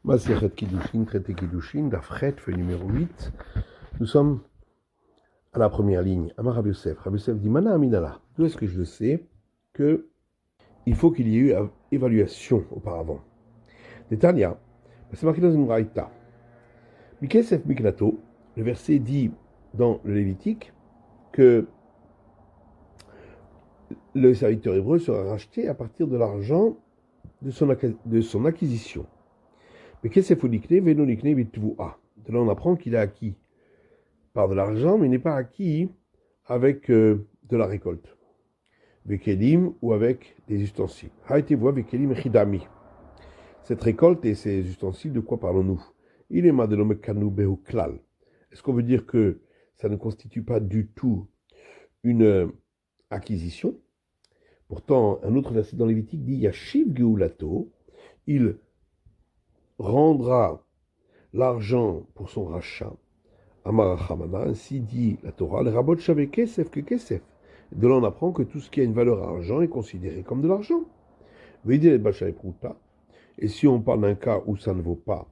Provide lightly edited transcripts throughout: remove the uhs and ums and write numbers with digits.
Masechet Kiddushin, traité Kiddushin, Dafret, feuille numéro 8. Nous sommes à la première ligne. Amar Rabbi Yosef. Rabbi Yosef dit Mana Aminala. D'où est-ce que je le sais que il faut qu'il y ait eu évaluation auparavant. Détania, c'est marqué dans une braïta. Mikesef Miklato, le verset dit dans le Lévitique que le serviteur hébreu sera racheté à partir de l'argent de son acquisition. Mais qu'est-ce qu'il faut nikne, veno nikne bitvua. De là, on apprend qu'il a acquis par de l'argent, mais il n'est pas acquis avec de la récolte. Vekelim ou avec des ustensiles. Haïtevoa vekelim chidami. Cette récolte et ces ustensiles, de quoi parlons-nous? Il est madelome kanu behu klal. Est-ce qu'on veut dire que ça ne constitue pas du tout une acquisition? Pourtant, un autre verset dans Lévitique dit Yashiv geulato, il rendra l'argent pour son rachat. Amar Hamana, ainsi dit la Torah, le rabot shaveh kesef que kesef. De là, on apprend que tout ce qui a une valeur argent est considéré comme de l'argent. Et si on parle d'un cas où ça ne vaut pas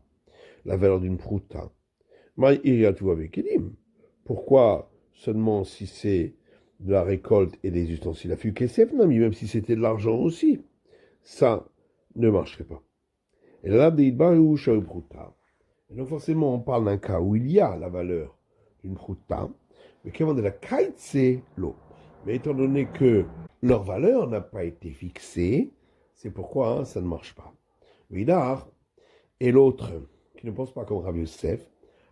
la valeur d'une prouta, pourquoi seulement si c'est de la récolte et des ustensiles à fût kesef, même si c'était de l'argent aussi, ça ne marcherait pas. Et là, et donc forcément, on parle d'un cas où il y a la valeur d'une prouta, mais qui de la kite, c'est l'eau. Mais étant donné que leur valeur n'a pas été fixée, c'est pourquoi ça ne marche pas. Vidar, et l'autre, qui ne pense pas comme Rabbi Yosef,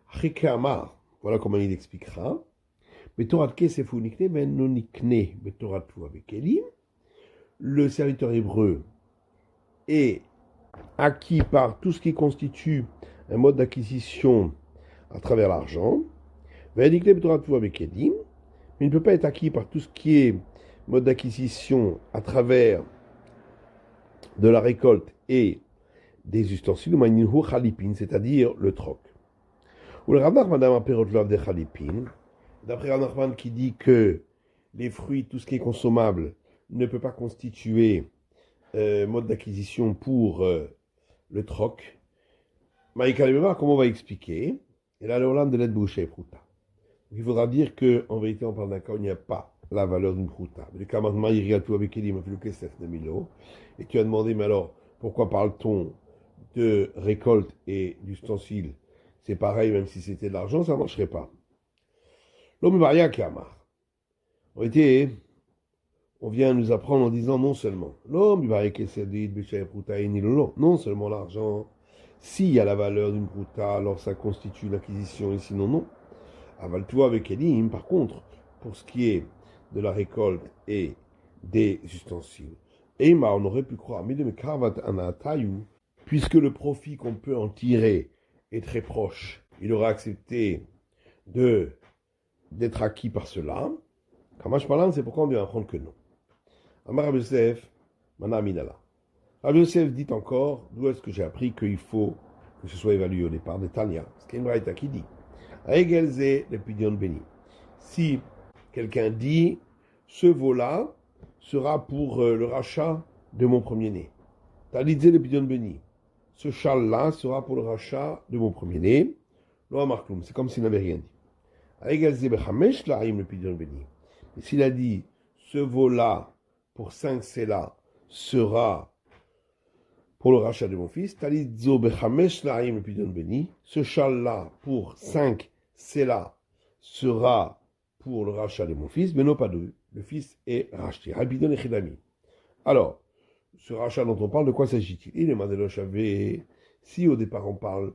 Chikamar, voilà comment il expliquera. Le serviteur hébreu est acquis par tout ce qui constitue un mode d'acquisition à travers l'argent, mais il ne peut pas être acquis par tout ce qui est mode d'acquisition à travers de la récolte et des ustensiles, c'est-à-dire le troc. Ou le Rav Nachman a perot de chalipin, d'après Rav Nachman qui dit que les fruits, tout ce qui est consommable, ne peut pas constituer mode d'acquisition pour le troc. Comment on va expliquer? Et là, le Olam de l'aide bouché prouta. Il faudra dire qu'en vérité, on parle d'un cas où il n'y a pas la valeur d'une prouta. Le cas maintenant, il y a tout avec Elim, et tu as demandé, mais alors, pourquoi parle-t-on de récolte et d'ustensiles? C'est pareil, même si c'était de l'argent, ça ne marcherait pas. L'homme Maria Kamar. En réalité, on vient nous apprendre en disant non seulement. L'homme non seulement l'argent, s'il y a la valeur d'une prouta, alors ça constitue l'acquisition, et sinon non. Aval-toi avec Elim, par contre, pour ce qui est de la récolte et des ustensiles. Eima, on aurait pu croire, puisque le profit qu'on peut en tirer est très proche, il aura accepté d'être acquis par cela. Kamash Palan, c'est pourquoi on vient apprendre que non. Amar Rabbi Yosef, Mana Aminala. Rabbi Yosef dit encore, d'où est-ce que j'ai appris qu'il faut que ce soit évalué au départ de Tanya. Ce qu'il y a une braïta qui dit. Aegelze le pidion béni. Si quelqu'un dit, ce veau-là sera pour le rachat de mon premier-né. Talizé le pidion béni. Ce châle-là sera pour le rachat de mon premier-né. Loa markloum, c'est comme s'il n'avait rien dit. Aegelze bechamesh laim le pidion béni. Et s'il a dit, ce veau-là pour 5 sélas sera pour le rachat de mon fils, Talizo bechamesh laim le pidion béni. Ce châle-là pour 5 sélas sera pour le rachat de mon fils, mais non pas deux. Le fils est racheté. Rabidon et Chidami. Alors, ce rachat dont on parle, de quoi s'agit-il? Il est Madelo Chavé. Si au départ on parle,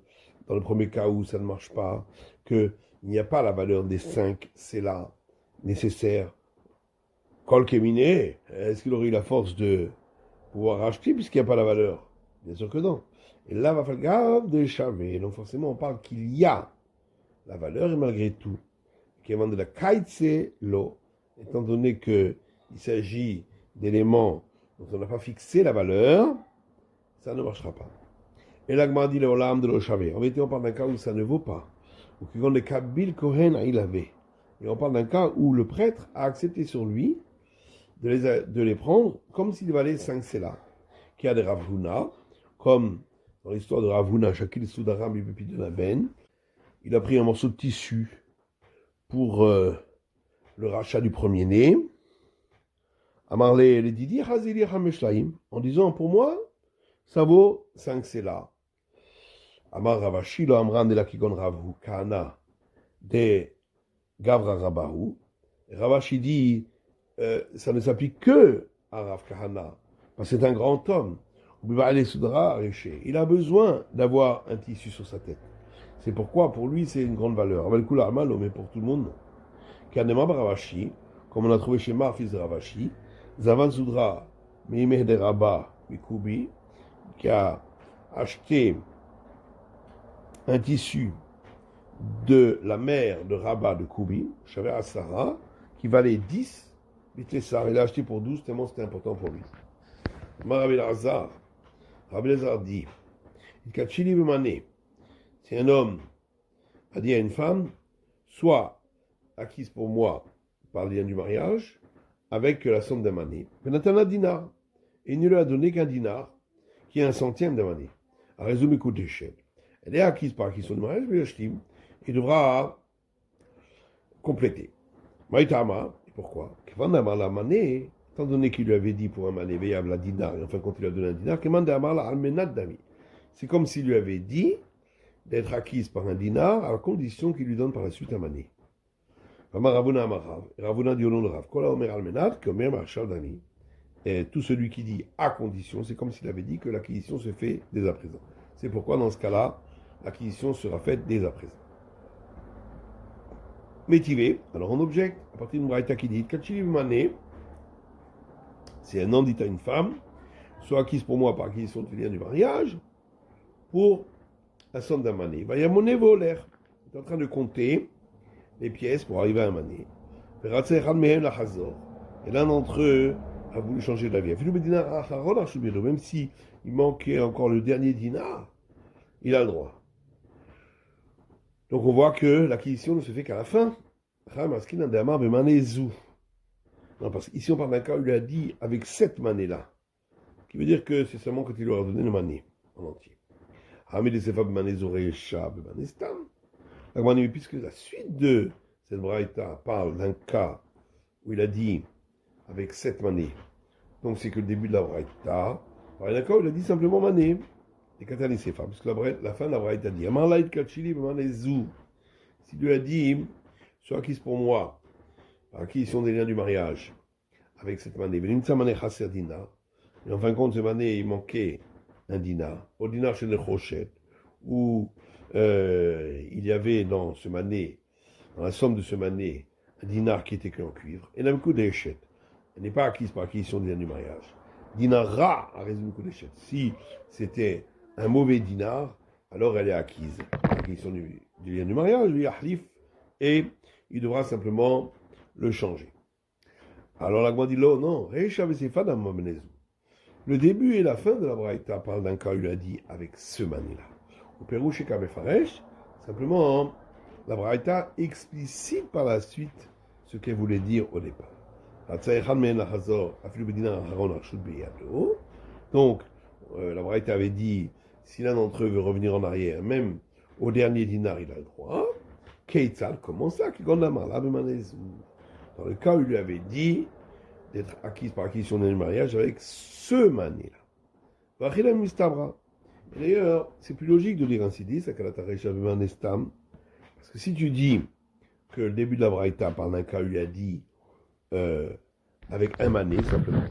dans le premier cas où ça ne marche pas, qu'il n'y a pas la valeur des 5 sélas nécessaires, Kol Keminé, est-ce qu'il aurait eu la force de pouvoir racheter puisqu'il n'y a pas la valeur? Bien sûr que non. Et là, va falloir grave de Chavé. Donc forcément, on parle qu'il y a la valeur et malgré tout, qui est de la kaitse l'eau, étant donné qu'il s'agit d'éléments dont on n'a pas fixé la valeur, ça ne marchera pas. Et l'agma dit le olam de l'oshavé. En vérité, on parle d'un cas où ça ne vaut pas, ou qui compte le kabil kohen a il avait. Et on parle d'un cas où le prêtre a accepté sur lui de les prendre comme s'il valait 5 sélas, qui a des ravuna, comme dans l'histoire de Ravuna, Shakil Soudaram Bibepi de la Ben, il a pris un morceau de tissu pour le rachat du premier-né. Amarle le Didi Hazili Hameshlaim, en disant pour moi, ça vaut 5 sélas. Amar Ravashi, lo Amran de la Kigon Ravu, Kana de Gavra Rabahu. Ravashi dit, ça ne s'applique que à Rav Kahana, parce que c'est un grand homme. Il a besoin d'avoir un tissu sur sa tête. C'est pourquoi, pour lui, c'est une grande valeur. Mais pour tout le monde, Ravashi, comme on a trouvé chez Mar, fils de Ravashi, Zavan Soudra, Meimeh de Rabba, Mikubi, qui a acheté un tissu de la mère de Rabat de Koubi, Shaver Asara, qui valait 10 Bitlessar. Il a acheté pour 12, tellement c'était important pour lui. Rabbi Lazar dit, si un homme a dit à une femme, soit acquise pour moi par le lien du mariage, avec la somme d'un mané, Penatana dinar, et il ne lui a donné qu'un dinar, qui est un centième d'un mané. À résumer, coût d'échelle. Elle est acquise par acquisition du mariage, mais il devra compléter. Maïtama, et pourquoi? Étant donné qu'il lui avait dit pour un mané, veillable à dinar, et enfin quand il lui a donné un dinar, c'est comme s'il lui avait dit d'être acquise par un dinar à la condition qu'il lui donne par la suite un mané. Ravuna dit au nom de Rav, et tout celui qui dit à condition, c'est comme s'il avait dit que l'acquisition se fait dès à présent. C'est pourquoi dans ce cas-là, l'acquisition sera faite dès à présent. Métivé, alors on objecte, à partir d'une braïta qui dit Kachiliv Mané, c'est un homme dit à une femme, soit acquise pour moi par acquisition de lien du mariage, pour la somme d'un mané. Il va y avoir monnaie volaire. Il est en train de compter les pièces pour arriver à un mané. Et l'un d'entre eux a voulu changer d'avis. Même si il manquait encore le dernier dinar, il a le droit. Donc on voit que l'acquisition ne se fait qu'à la fin. Non, parce qu'ici on parle d'un cas où il a dit avec cette manée-là, qui veut dire que c'est seulement quand il lui a donné le mané en entier. Puisque la suite de cette braïta parle d'un cas où il a dit avec cette manée, donc c'est que le début de la braïta, d'un cas où il a dit simplement mané. Et Katani Sefa, parce que la fin de la braïta dit Amarlaït Kachili Manezou. S'il lui a dit, sois acquise pour moi, par acquisition des liens du mariage, avec cette manée, Venimtsa Mané Chaser Dinar, et en fin de compte, ce mané, il manquait un dinar, au dinar chez le Chochet, où il y avait dans ce mané, dans la somme de ce mané, un dinar qui était qu'en cuivre, et d'un coup d'échette. Elle n'est pas acquise par acquisition des liens du mariage. Dinar ra a résumé coup d'échette. Si c'était un mauvais dinar, alors elle est acquise. L'acquisition du lien du mariage, lui, ahlif, et il devra simplement le changer. Alors la dit non, le début et la fin de la braïta parlent d'un cas, il a dit, avec ce mané-là. Au Pérou, chez Kabefaresh, simplement, la braïta explicite par la suite ce qu'elle voulait dire au départ. Donc, la braïta avait dit, si l'un d'entre eux veut revenir en arrière, même au dernier dinar, il a le droit. Keitzal, comment ça? Dans le cas où il lui avait dit d'être acquise par acquisition d'un mariage avec ce mané-là. D'ailleurs, c'est plus logique de lire ainsi dit, parce que si tu dis que le début de la braïta parle d'un cas où il lui a dit avec un mané simplement,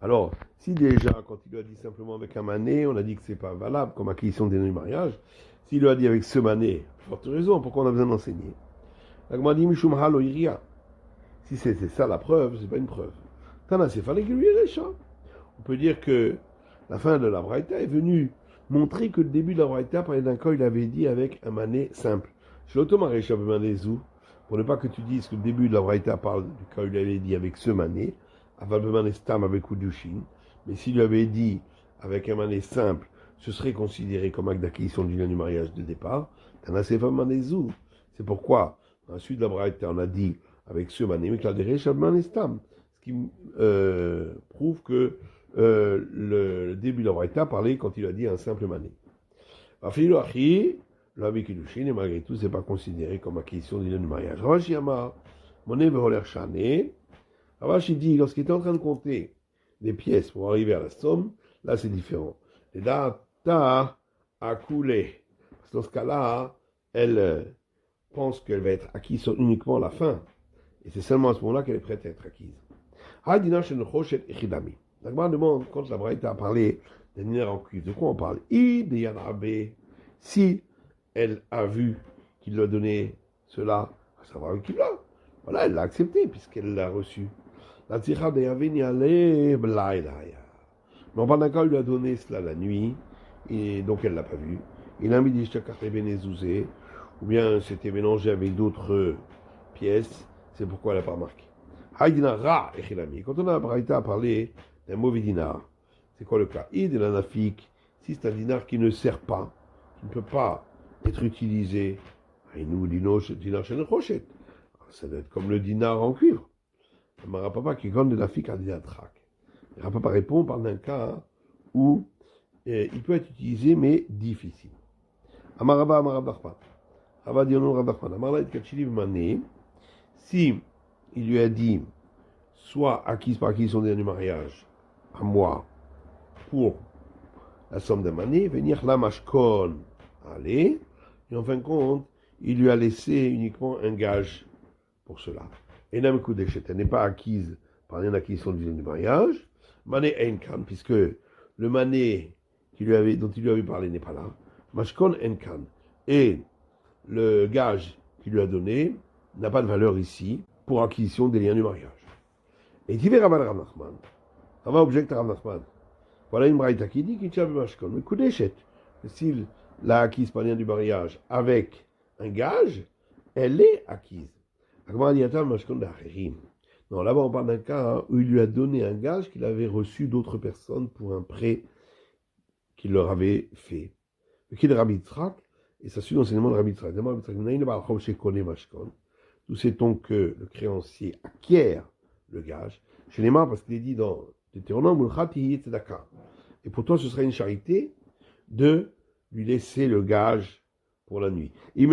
alors, si déjà, quand il lui a dit simplement avec un mané, on a dit que c'est pas valable comme acquisition des du mariage, s'il lui a dit avec ce mané, forte raison, pourquoi on a besoin d'enseigner? Si c'est ça la preuve, c'est pas une preuve. On peut dire que la fin de la braïta est venue montrer que le début de la braïta parlait d'un cas, il avait dit avec un mané simple. Pour ne pas que tu dises que le début de la braïta parle du cas où il avait dit avec ce mané, avec Udushin, mais s'il lui avait dit avec un mané simple, ce serait considéré comme acte d'acquisition du lien du mariage de départ. C'est pourquoi, dans la suite de la braïta, on a dit avec ce mané, mais ce qui prouve que le début de la Braïta parlait quand il a dit un simple mané. Afilo achi, l'ami Kiddushin, et malgré tout, c'est pas considéré comme acquisition du mariage. Ravashi Amar, Moné Veholer Shane. Ravashi dit, lorsqu'il était en train de compter des pièces pour arriver à la somme, là c'est différent. Les data a coulé. Parce que dans ce cas-là, elle pense qu'elle va être acquise uniquement à la fin. Et c'est seulement à ce moment-là qu'elle est prête à être acquise. Haïdina Shen Choshet Echidami. La Gemara demande, quand la Braïta a parlé d'un dîner en cuivre, de quoi on parle? Si elle a vu qu'il lui a donné cela, à savoir qu'il l'a, voilà, elle l'a accepté puisqu'elle l'a reçu. La tzira de Yavini ale blaïdaya. Mais en parlant d'un cas, il lui a donné cela la nuit, et donc elle ne l'a pas vu. Il a mis des shtakarte benezouzé, ou bien c'était mélangé avec d'autres pièces, c'est pourquoi elle n'a pas remarqué. Haïdina ra echilami. Quand on a Braïta a parlé d'un mauvais dinar, c'est quoi le cas? Id la nafik, si c'est un dinar qui ne sert pas, qui ne peut pas être utilisé, nous dinar shen rochet. Ça doit être comme le dinar en cuivre. Le papa qui gagne de nafik à dinar trak. Le papa répond, on parle d'un cas où il peut être utilisé mais difficile. Amaraba Nachman. Rava dit non Rav Nachman. Amarla et kachili mané. Si il lui a dit, soit acquise par acquisition du mariage, à moi, pour la somme d'un mané, venir la mashkon, aller, et en fin de compte, il lui a laissé uniquement un gage pour cela. Et n'a elle n'est pas acquise par une acquisition du mariage, mané enkan, puisque le mané dont il lui avait parlé n'est pas là, mashkon enkan, et le gage qu'il lui a donné n'a pas de valeur ici pour acquisition des liens du mariage. Et tu verras Rav Nachman. Rava objecte à Rav Nachman. Voilà une braïta qui dit qu'il tient le mashkon. Mais Koudeshet, s'il l'a acquise par lien du mariage avec un gage, elle est acquise. Non, là-bas on parle d'un cas où il lui a donné un gage qu'il avait reçu d'autres personnes pour un prêt qu'il leur avait fait. Qui est de Rabbi Tzrak, et ça suit l'enseignement de Rabbi Tzrak. Nous sait-on que le créancier acquiert le gage. Chez les mains, parce qu'il est dit dans Deutéronome, et pour toi, ce serait une charité de lui laisser le gage pour la nuit. Et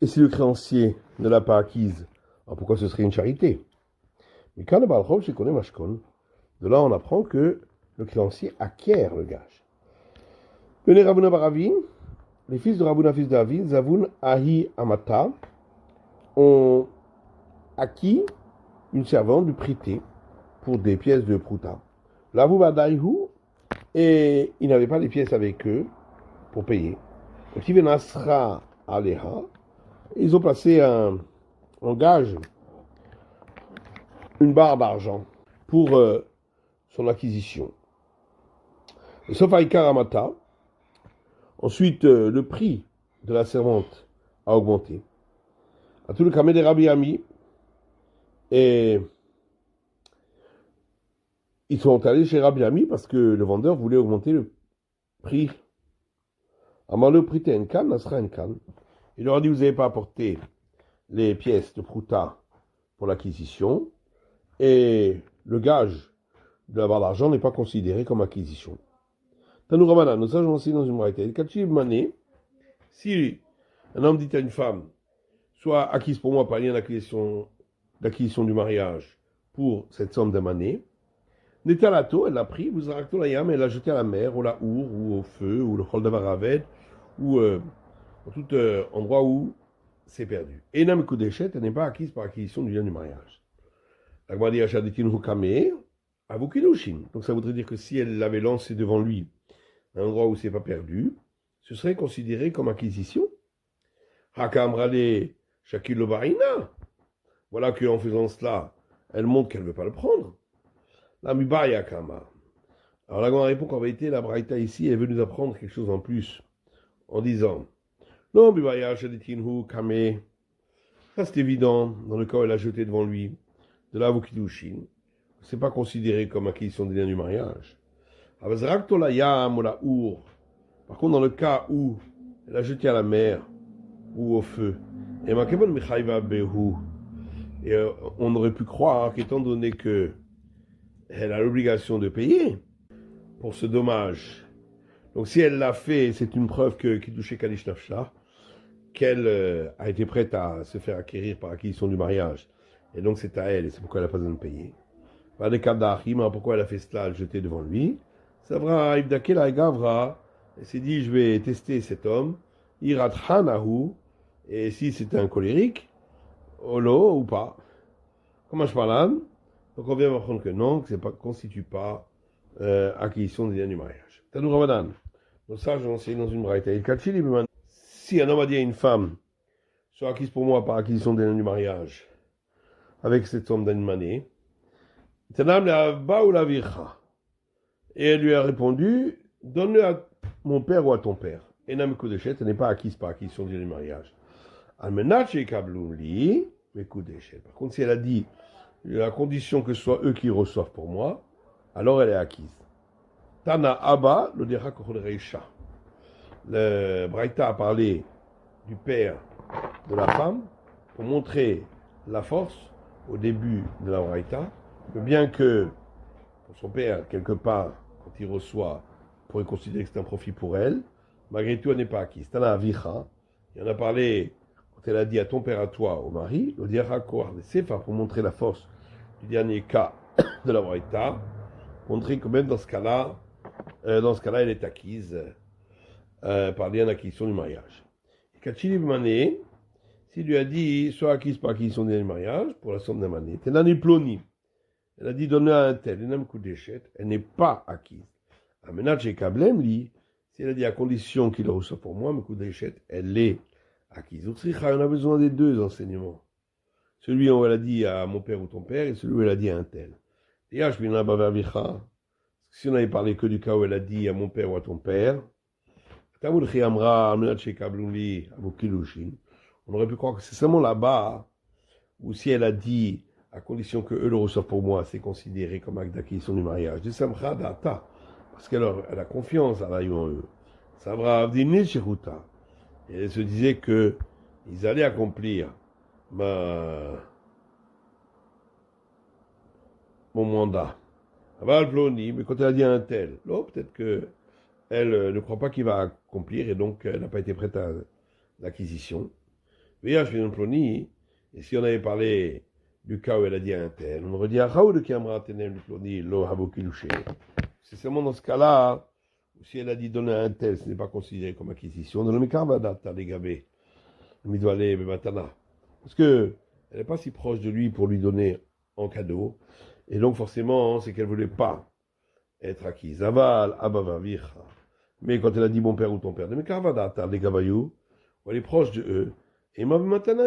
si le créancier ne l'a pas acquise, alors pourquoi ce serait une charité? Mais quand le Balchov, je connais Mashkon, de là on apprend que le créancier acquiert le gage. Venez Ravuna Baravin, les fils de Ravuna, fils de Avin, Zavun Ahi Amata, ont acquis une servante du prêté pour des pièces de prouta. Lavu Badaihu, et ils n'avaient pas les pièces avec eux pour payer. Donc, ils Nasra Aleha, ils ont placé en gage une barre d'argent pour son acquisition. Et sauf Aïkar Amata, ensuite le prix de la servante a augmenté. À tout le Kamé des Rabbi Ami, et ils sont allés chez Rabbi Ami parce que le vendeur voulait augmenter le prix. Amar le prix Enkan, Nasra Enkan. Il leur a dit, vous n'avez pas apporté les pièces de prouta pour l'acquisition, et le gage de la barre d'argent n'est pas considéré comme acquisition. Tanou Ramana, nous sages aussi dans une braïta. Si un homme dit à une femme, soit acquise pour moi par lien d'acquisition du mariage pour cette somme d'un mané, Netalato, elle l'a pris, vous aracto la yam, elle l'a jeté à la mer, ou la our, ou au feu, ou le chol d'avaraved, ou en tout endroit où c'est perdu. Et Nam Koudeshet, elle n'est pas acquise par acquisition du lien du mariage. La Gemara dit Achaditin Hukame, Avukidushin. Donc ça voudrait dire que si elle l'avait lancé devant lui, un endroit où c'est pas perdu, ce serait considéré comme acquisition. Hakamrale Shakil Lobarina. Voilà qu'en faisant cela, elle montre qu'elle ne veut pas le prendre. La Mibaya Kama. Alors la Gemara répond qu'en vérité, la Braïta ici, elle veut nous apprendre quelque chose en plus, en disant non, Mibaya Shaditinhu Kame. Ça c'est évident, dans le cas où elle a jeté devant lui, de la Avukidushin. C'est pas considéré comme acquisition des liens du mariage. Par contre, dans le cas où elle a jeté à la mer ou au feu, et on aurait pu croire qu'étant donné que elle a l'obligation de payer pour ce dommage. Donc si elle l'a fait, c'est une preuve que Kiddushe Kalish Nafsha, qu'elle a été prête à se faire acquérir par acquisition du mariage. Et donc c'est à elle, et c'est pourquoi elle n'a pas besoin de payer. Pas de cas d'Achim, pourquoi elle a fait cela, elle jeté devant lui. Savra Ibdakela et Gavra, elle s'est dit, je vais tester cet homme, Irat Hanahu, et si c'était un colérique, Olo ou pas. Comment je parle là? Donc on vient m'apprendre que non, que ça ne constitue pas acquisition des biens du mariage. Tanou Ramadan. Donc ça, j'en sais dans une braïta. Si un homme a dit à une femme, sois acquise pour moi par acquisition des biens du mariage, avec cette somme d'année, Tanam la ba ou la vircha. Et elle lui a répondu, donne-le à mon père ou à ton père. Et n'a elle n'est pas acquise par acquisition des biens du mariage. Almenach et kablouli, mais par contre, si elle a dit, à condition que ce soit eux qui reçoivent pour moi, alors elle est acquise. Tana Abba, le dira Reisha. Le Braïta a parlé du père de la femme pour montrer la force au début de la Braïta, que bien que pour son père, quelque part, quand il reçoit, pourrait considérer que c'est un profit pour elle, malgré tout, elle n'est pas acquise. Tana Avicha, il en a parlé quand elle a dit à ton père, à toi, au mari, le dira Sefa, pour montrer la force du dernier cas de la Braïta, montrer que même dans ce cas-là, elle est acquise par lien d'acquisition du mariage. Et Kachili Mané, s'il lui a dit, soit acquise par acquisition du mariage, pour la somme d'un mané, Tenani Ploni, elle a dit, donne-le à un tel, elle n'est pas acquise. Amenach et Kablem, li, si elle a dit à condition qu'il le reçoit pour moi, elle est acquise. On a besoin des deux enseignements. Celui où elle a dit à mon père ou ton père, et celui où elle a dit à un tel. Et si on avait parlé que du cas où elle a dit à mon père ou à ton père, on aurait pu croire que c'est seulement là-bas, où si elle a dit, à condition que eux le reçoivent pour moi, c'est considéré comme acte d'acquisition du mariage. Parce qu'elle a confiance en eux. Ça va venir chez Ruta. Et elle se disait que ils allaient accomplir mon mandat. Mais quand elle a dit à un tel, peut-être que elle ne croit pas qu'il va accomplir et donc elle n'a pas été prête à l'acquisition. Et si on avait parlé du cas où elle a dit à un tel, on aurait dit c'est seulement dans ce cas-là, si elle a dit donner à un tel, ce n'est pas considéré comme acquisition. Parce que elle n'est pas si proche de lui pour lui donner en cadeau. Et donc forcément, c'est qu'elle ne voulait pas être acquise. Aval, abavavircha. Mais quand elle a dit mon père ou ton père, mais Karvadata, les Gavayou, elle est proche de eux. Et maintenant, peut-être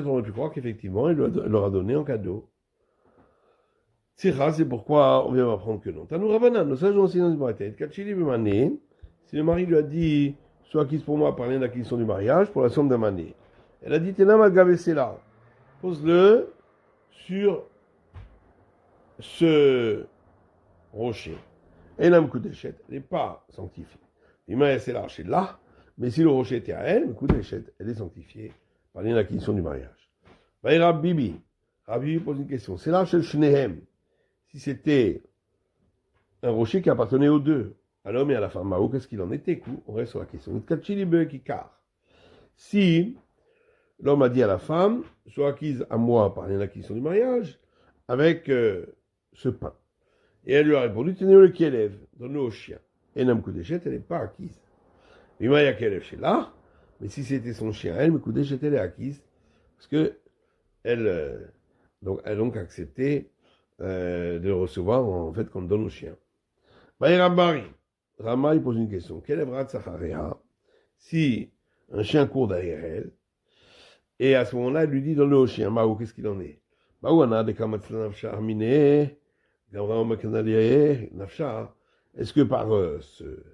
on aurait pu croire qu'effectivement, elle leur a donné en cadeau. C'est pourquoi on vient m'apprendre que non. Tanou Rabbanan, nous sages aussi dans une braïta. Kachili Bemané, si le mari lui a dit, sois acquise pour moi par l'acquisition du mariage, pour la somme d'un mané. Elle a dit, Tenam al-Gavesela, pose-le sur ce rocher. Enam Koudeshet, elle n'est pas sanctifiée. L'image c'est l'archer là, mais si le rocher était à elle, Koudeshet, elle est sanctifiée par l'acquisition du mariage. Rabbi Bibi pose une question. C'est l'archer Shnehem. Si c'était un rocher qui appartenait aux deux, à l'homme et à la femme, qu'est-ce qu'il en était? On reste sur la question. Si l'homme a dit à la femme, sois acquise à moi par l'acquisition du mariage, avec ce pain. Et elle lui a répondu, tenez-le le Kielev, donne-le au chien. Et Nam Koudeshet, elle n'est pas acquise. Imaya Kielev chez là, mais si c'était son chien, elle, Koudeshet, elle est acquise, parce que elle a donc accepté de le recevoir, en fait, qu'on donne au chien. Rama, il pose une question. Quel est si un chien court derrière elle, et à ce moment-là, elle lui dit, donne-le au chien. Maou, qu'est-ce qu'il en est? Maou, on a des kamatzlanafsha aminé. Est-ce que par ce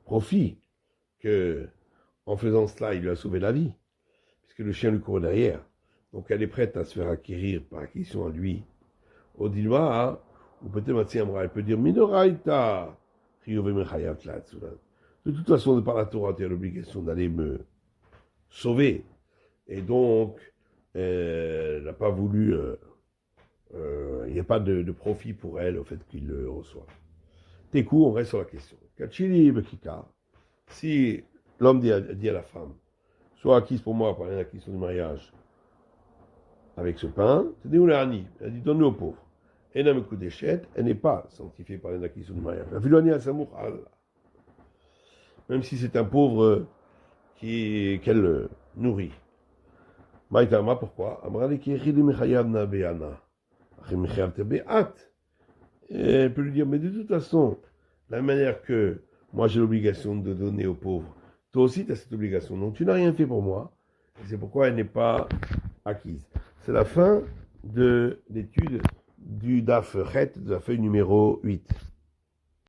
profit que, en faisant cela, il lui a sauvé la vie, puisque le chien lui court derrière, donc elle est prête à se faire acquérir par acquisition à lui, au dilma, ou peut-être elle peut dire Minoraita, de toute façon, par la Torah, tu as l'obligation d'aller me sauver, et donc elle n'a pas voulu il n'y a pas de profit pour elle au fait qu'il le reçoit. Tekou, on reste sur la question. Kachili Bekika, si l'homme dit à la femme, sois acquise pour moi par l'acquisition du mariage avec ce pain, c'est des Oulani, elle dit donne-le aux pauvres. Et dans le coup d'échette, elle n'est pas sanctifiée par l'acquisition du mariage. La Filonia à Samour, même si c'est un pauvre qu'elle nourrit. Maïtama, pourquoi? Elle peut lui dire, mais de toute façon, la manière que moi j'ai l'obligation de donner aux pauvres, toi aussi tu as cette obligation, donc tu n'as rien fait pour moi, et c'est pourquoi elle n'est pas acquise. C'est la fin de l'étude du DAF Chet, de la feuille numéro 8.